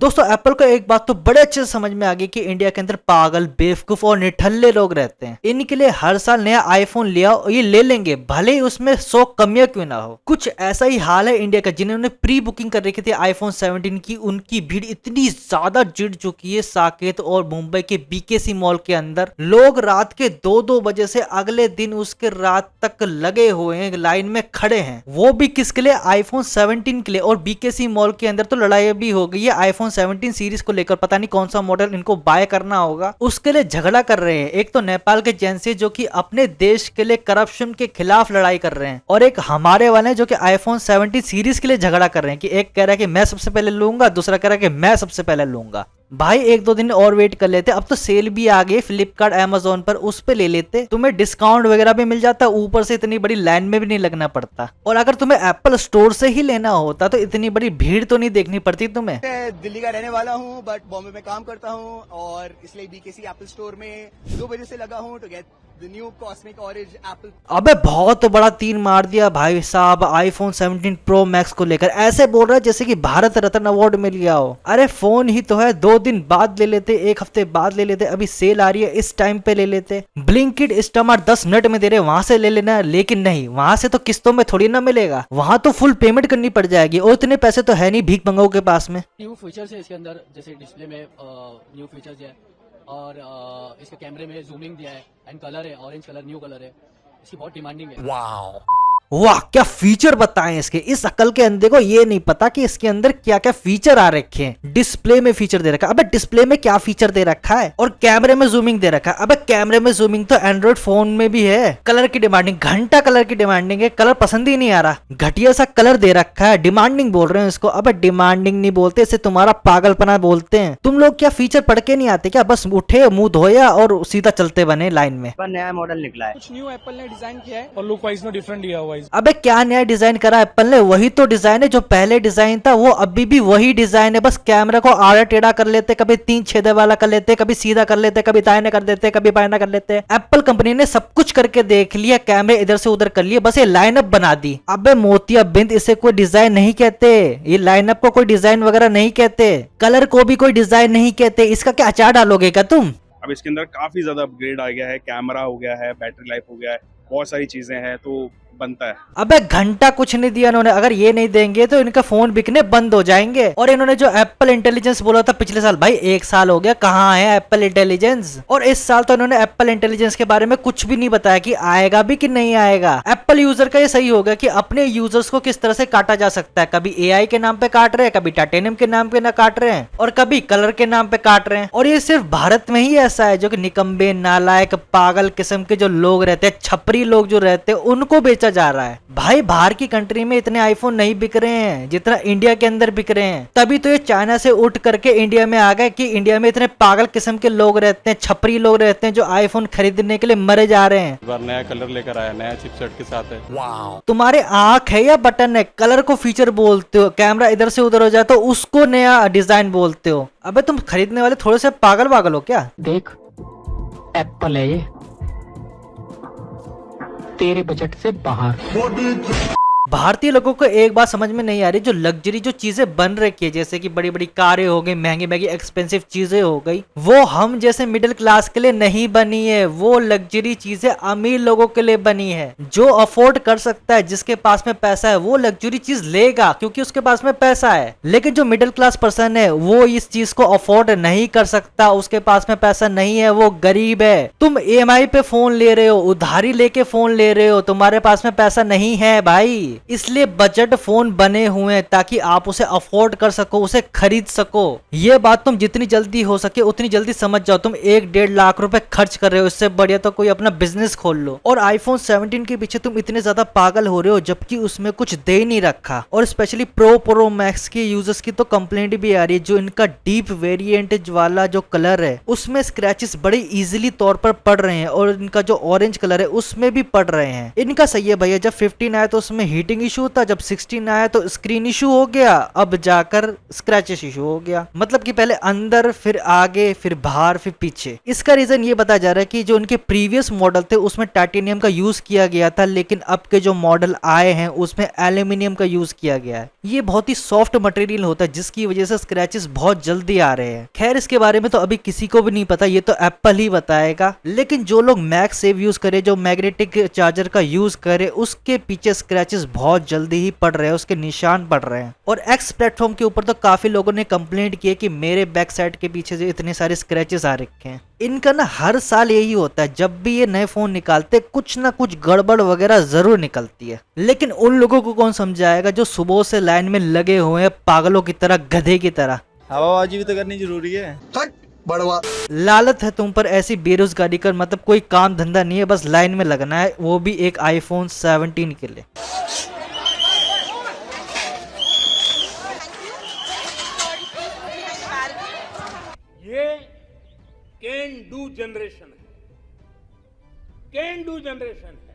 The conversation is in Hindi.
दोस्तों एप्पल को एक बात तो बड़े अच्छे से समझ में आ गई कि इंडिया के अंदर पागल, बेवकूफ और निठल्ले लोग रहते हैं। इनके लिए हर साल नया आईफोन लिया ये ले लेंगे, भले ही उसमें 100 कमियां क्यों ना हो। कुछ ऐसा ही हाल है इंडिया का। जिन्होंने प्री बुकिंग कर रखी थी आईफोन 17 की, उनकी भीड़ इतनी ज्यादा जुड़ चुकी है साकेत और मुंबई के बीकेसी मॉल के अंदर। लोग रात के 2-2 बजे से अगले दिन उसके रात तक लगे हुए हैं, लाइन में खड़े हैं। वो भी किसके लिए? आईफोन 17 के लिए। और बीकेसी मॉल के अंदर तो लड़ाई भी हो गई है आईफोन 17 सीरीज को लेकर। पता नहीं कौन सा मॉडल इनको बाय करना होगा, उसके लिए झगड़ा कर रहे हैं। एक तो नेपाल के जेंसी जो कि अपने देश के लिए करप्शन के खिलाफ लड़ाई कर रहे हैं, और एक हमारे वाले जो कि आईफोन 17 सीरीज के लिए झगड़ा कर रहे हैं कि एक कह रहा है कि मैं सबसे पहले लूंगा, दूसरा कह रहा है कि मैं सबसे पहले लूंगा। भाई 1-2 दिन और वेट कर लेते। अब तो सेल भी आ गई फ्लिपकार्ट अमेजोन पर, उस पे ले लेते, तुम्हें डिस्काउंट वगैरह भी मिल जाता, ऊपर से इतनी बड़ी लाइन में भी नहीं लगना पड़ता। और अगर तुम्हें एप्पल स्टोर से ही लेना होता तो इतनी बड़ी भीड़ तो नहीं देखनी पड़ती तुम्हें। मैं दिल्ली का रहने वाला हूँ बट बॉम्बे में काम करता हूँ और इसलिए बीकेसी एप्पल स्टोर में 2 बजे से लगा हूँ to get the new cosmic orange apple. अबे बहुत बड़ा तीन मार दिया भाई साहब आईफोन 17 प्रो मैक्स को लेकर। ऐसे बोल रहा है जैसे कि भारत रत्न अवार्ड मिल गया हो। अरे फोन ही तो है, 2 दिन बाद ले लेते, 1 हफ्ते बाद ले लेते, अभी सेल आ रही है इस टाइम पे ले लेते। ब्लिंकिट इंस्टामार्ट 10 मिनट में दे रहे, वहां से ले लेना। लेकिन नहीं, वहां से तो किस्तों में थोड़ी ना मिलेगा, वहां तो फुल पेमेंट करनी पड़ जाएगी, और इतने पैसे तो है नहीं भीख मंगाओ के पास में। न्यू फीचर्स है इसके अंदर, जैसे डिस्प्ले में न्यू फीचर्स है, और इसके कैमरे में जूमिंग दिया है, एंड कलर है ऑरेंज कलर, न्यू कलर है, इसकी बहुत डिमांडिंग है। वाह क्या फीचर बताएं इसके। इस अकल के अंधे को ये नहीं पता कि इसके अंदर क्या क्या फीचर आ रखे हैं। डिस्प्ले में फीचर दे रखा है, अबे डिस्प्ले में क्या फीचर दे रखा है, और कैमरे में जूमिंग दे रखा है। अबे कैमरे में जूमिंग तो एंड्रॉइड फोन में भी है। कलर की डिमांडिंग, घंटा कलर की डिमांडिंग है, कलर पसंद ही नहीं आ रहा, घटिया सा कलर दे रखा है, डिमांडिंग बोल रहे हैं इसको। अबे डिमांडिंग नहीं बोलते इसे, तुम्हारा पागलपना बोलते हैं। तुम लोग क्या फीचर पढ़ के नहीं आते क्या? बस उठे, मुंह धोया और सीधा चलते बने लाइन में। नया मॉडल निकला है, कुछ न्यू एप्पल ने डिजाइन किया है और लुक वाइज में डिफरेंट दिया हुआ है। अबे क्या नया डिजाइन करा एप्पल ने? वही तो डिजाइन है जो पहले डिजाइन था, वो अभी भी वही डिजाइन है। बस कैमरा को आड़ा टेढ़ा कर लेते, कभी 3 छेदे वाला कर लेते, कभी सीधा कर लेते, कभी दाहिने कर देते, कभी बाएं कर लेते। एप्पल कंपनी ने सब कुछ करके देख लिया, कैमरे इधर से उधर कर लिए, बस ये लाइनअप बना दी। अबे मोतिया बिंद, इसे कोई डिजाइन नहीं कहते, ये लाइनअप को कोई डिजाइन वगैरह नहीं कहते, कलर को भी कोई डिजाइन नहीं कहते। इसका क्या अचार डालोगे क्या तुम? अब इसके अंदर काफी ज्यादा अपग्रेड आ गया है, कैमरा हो गया है, बैटरी लाइफ हो गया है, बहुत सारी चीजें हैं, तो बनता है। अबे घंटा कुछ नहीं दिया इन्होंने। अगर ये नहीं देंगे तो इनका फोन बिकने बंद हो जाएंगे। और इन्होंने जो एप्पल इंटेलिजेंस बोला था पिछले साल, भाई 1 साल हो गया, कहाँ है एप्पल इंटेलिजेंस? और इस साल तो इन्होंने एप्पल इंटेलिजेंस के बारे में कुछ भी नहीं बताया कि आएगा भी कि नहीं आएगा। एप्पल यूजर का ये सही होगा कि अपने यूजर्स को किस तरह से काटा जा सकता है। कभी एआई के नाम पे काट रहे हैं, कभी टाइटेनियम के नाम पे ना काट रहे हैं, और कभी कलर के नाम पे काट रहे हैं। और ये सिर्फ भारत में ही ऐसा है, जो कि निकम्बे, नालायक, पागल किस्म के जो लोग रहते हैं, छपरी लोग जो रहते हैं, उनको बेचा जा रहा है। भाई बाहर की कंट्री में इतने आईफोन नहीं बिक रहे हैं जितना इंडिया के अंदर बिक रहे हैं। तभी तो ये चाइना से उठ करके इंडिया में आ गए कि इंडिया में इतने पागल किस्म के लोग रहते हैं, छपरी लोग रहते हैं, जो आईफोन खरीदने के लिए मरे जा रहे हैं। इस बार नया कलर लेकर आया, नया चिपसेट के साथ है। तुम्हारे आंख है या बटन है? कलर को फीचर बोलते हो, कैमरा इधर से उधर हो जाए तो उसको नया डिजाइन बोलते हो। अबे तुम खरीदने वाले थोड़े से पागल वागल हो क्या? देख एप्पल है ये, तेरे बजट से बाहर। भारतीय लोगों को एक बात समझ में नहीं आ रही, जो लग्जरी जो चीजें बन रखी है, जैसे कि बड़ी बड़ी कारें हो गई, महंगी महंगी एक्सपेंसिव चीजें हो गई, वो हम जैसे मिडिल क्लास के लिए नहीं बनी है। वो लग्जरी चीजें अमीर लोगों के लिए बनी है। जो अफोर्ड कर सकता है, जिसके पास में पैसा है, वो लग्जरी चीज लेगा क्योंकि उसके पास में पैसा है। लेकिन जो मिडिल क्लास पर्सन है वो इस चीज को अफोर्ड नहीं कर सकता, उसके पास में पैसा नहीं है, वो गरीब है। तुम EMI पे फोन ले रहे हो, उधारी लेके फोन ले रहे हो, तुम्हारे पास में पैसा नहीं है भाई। इसलिए बजट फोन बने हुए हैं ताकि आप उसे अफोर्ड कर सको, उसे खरीद सको। ये बात तुम जितनी जल्दी हो सके उतनी जल्दी समझ जाओ। तुम 1-1.5 लाख रुपए खर्च कर रहे हो, इससे बढ़िया तो कोई अपना बिजनेस खोल लो। और आईफोन 17 के पीछे तुम इतने ज्यादा पागल हो रहे हो जबकि उसमें कुछ दे ही नहीं रखा। और स्पेशली प्रो मैक्स के यूजर्स की तो कंप्लेंट भी आ रही है, जो इनका डीप वेरिएंट वाला जो कलर है उसमें स्क्रैचेस बड़े इजीली तौर पर पड़ रहे हैं, और इनका जो ऑरेंज कलर है उसमें भी पड़ रहे हैं। इनका सही है भैया, जब 15 आया तो उसमें हीटिंग प्रिंटिंग इशू था, जब 16 आया तो स्क्रीन इशू हो गया, अब जाकर स्क्रैचेस इशू हो गया। मतलब कि पहले अंदर, फिर आगे, फिर बाहर, फिर पीछे। इसका रीजन ये बताया जा रहा है कि जो उनके प्रीवियस मॉडल थे उसमें टाइटेनियम का यूज किया गया था, लेकिन अब के जो मॉडल आए हैं उसमें एल्यूमिनियम का यूज किया गया है। ये बहुत ही सॉफ्ट मटेरियल होता है जिसकी वजह से स्क्रैचेस बहुत जल्दी आ रहे हैं। खैर इसके बारे में तो अभी किसी को भी नहीं पता, ये तो एप्पल ही बताएगा। लेकिन जो लोग मैगसेफ यूज करे, जो मैग्नेटिक चार्जर का यूज करे, उसके पीछे स्क्रैचेस बहुत जल्दी ही पड़ रहे हैं, उसके निशान पड़ रहे हैं। और एक्स प्लेटफॉर्म के ऊपर तो काफी लोगों ने कंप्लेंट की है कि मेरे बैक साइड के पीछे से इतने सारे स्क्रैचेस आ रखे हैं। इनका ना हर साल यही होता है, जब भी ये नए फोन निकालते कुछ ना कुछ गड़बड़ वगैरह जरूर निकलती है। लेकिन उन लोगों को कौन समझाएगा जो सुबह से लाइन में लगे हुए हैं पागलों की तरह, गधे की तरह। हवाबाजी भी तो करनी जरूरी है। बड़वा लालच है तुम पर ऐसी बेरोजगारी कर, मतलब कोई काम धंधा नहीं है, बस लाइन में लगना है, वो भी एक आईफोन 17 के लिए। ये कैन डू जनरेशन है, कैन डू जनरेशन है।